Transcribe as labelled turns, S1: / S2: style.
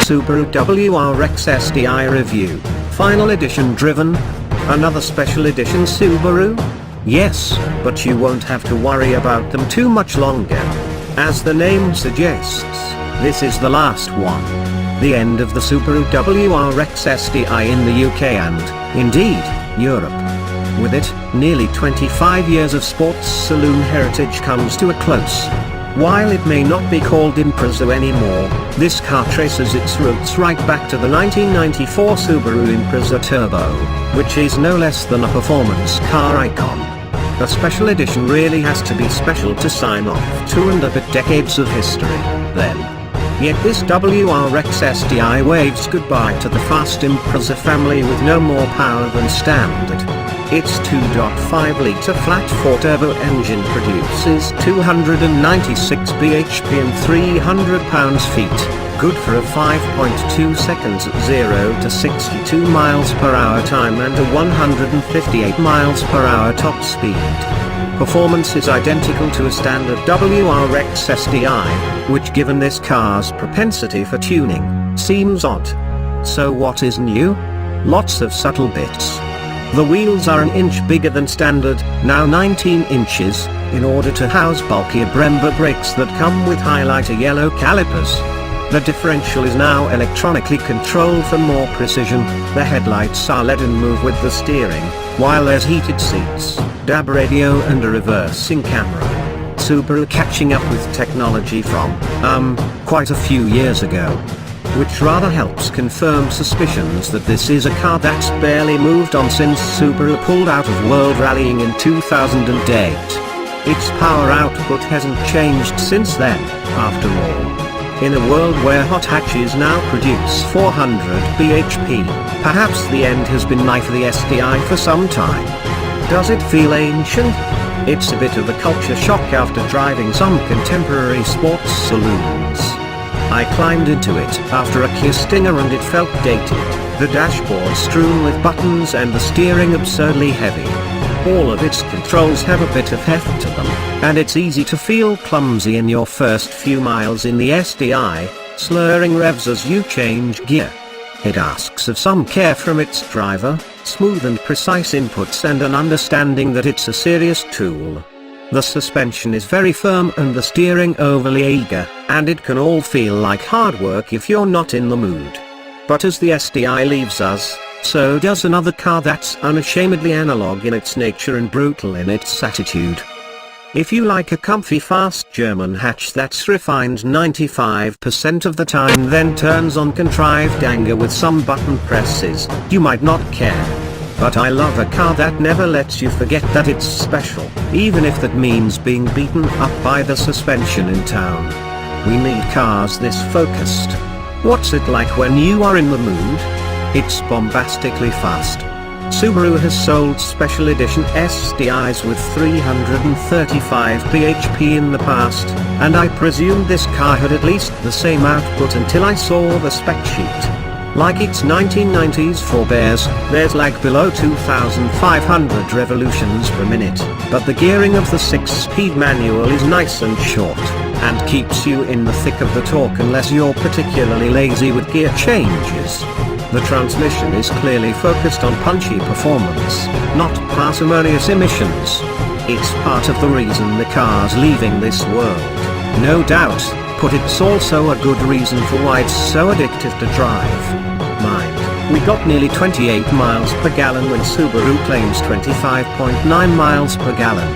S1: Subaru WRX STI review. Final edition driven? Another special edition Subaru? Yes, but you won't have to worry about them too much longer. As the name suggests, this is the last one. The end of the Subaru WRX STI in the UK and, indeed, Europe. With it, nearly 25 years of sports saloon heritage comes to a close. While it may not be called Impreza anymore, this car traces its roots right back to the 1994 Subaru Impreza Turbo, which is no less than a performance car icon. A special edition really has to be special to sign off 2 and a bit decades of history, then. Yet this WRX STI waves goodbye to the fast Impreza family with no more power than standard. Its 2.5-litre flat-4 turbo engine produces 296 bhp and 300 pounds-feet, good for a 5.2 seconds at 0 to 62 miles per hour time and a 158 miles per hour top speed. Performance is identical to a standard WRX STI, which given this car's propensity for tuning, seems odd. So what is new? Lots of subtle bits. The wheels are an inch bigger than standard, now 19 inches, in order to house bulkier Brembo brakes that come with highlighter yellow calipers. The differential is now electronically controlled for more precision, the headlights are LED and move with the steering, while there's heated seats, DAB radio and a reversing camera. Subaru catching up with technology from, quite a few years ago. Which rather helps confirm suspicions that this is a car that's barely moved on since Subaru pulled out of World Rallying in 2008. Its power output hasn't changed since then, after all. In a world where hot hatches now produce 400 bhp, perhaps the end has been nigh for the STI for some time. Does it feel ancient? It's a bit of a culture shock after driving some contemporary sports saloons. I climbed into it after a Kia Stinger and it felt dated, the dashboard strewn with buttons and the steering absurdly heavy. All of its controls have a bit of heft to them, and it's easy to feel clumsy in your first few miles in the STI, slurring revs as you change gear. It asks of some care from its driver, smooth and precise inputs and an understanding that it's a serious tool. The suspension is very firm and the steering overly eager, and it can all feel like hard work if you're not in the mood. But as the STI leaves us, so does another car that's unashamedly analog in its nature and brutal in its attitude. If you like a comfy fast German hatch that's refined 95% of the time then turns on contrived anger with some button presses, you might not care. But I love a car that never lets you forget that it's special, even if that means being beaten up by the suspension in town. We need cars this focused. What's it like when you are in the mood? It's bombastically fast. Subaru has sold special edition STIs with 335 bhp in the past, and I presumed this car had at least the same output until I saw the spec sheet. Like its 1990s forebears, there's lag below 2,500 revolutions per minute, but the gearing of the 6-speed manual is nice and short, and keeps you in the thick of the torque unless you're particularly lazy with gear changes. The transmission is clearly focused on punchy performance, not parsimonious emissions. It's part of the reason the car's leaving this world, no doubt, but it's also a good reason for why it's so addictive to drive. Mind, we got nearly 28 miles per gallon when Subaru claims 25.9 miles per gallon.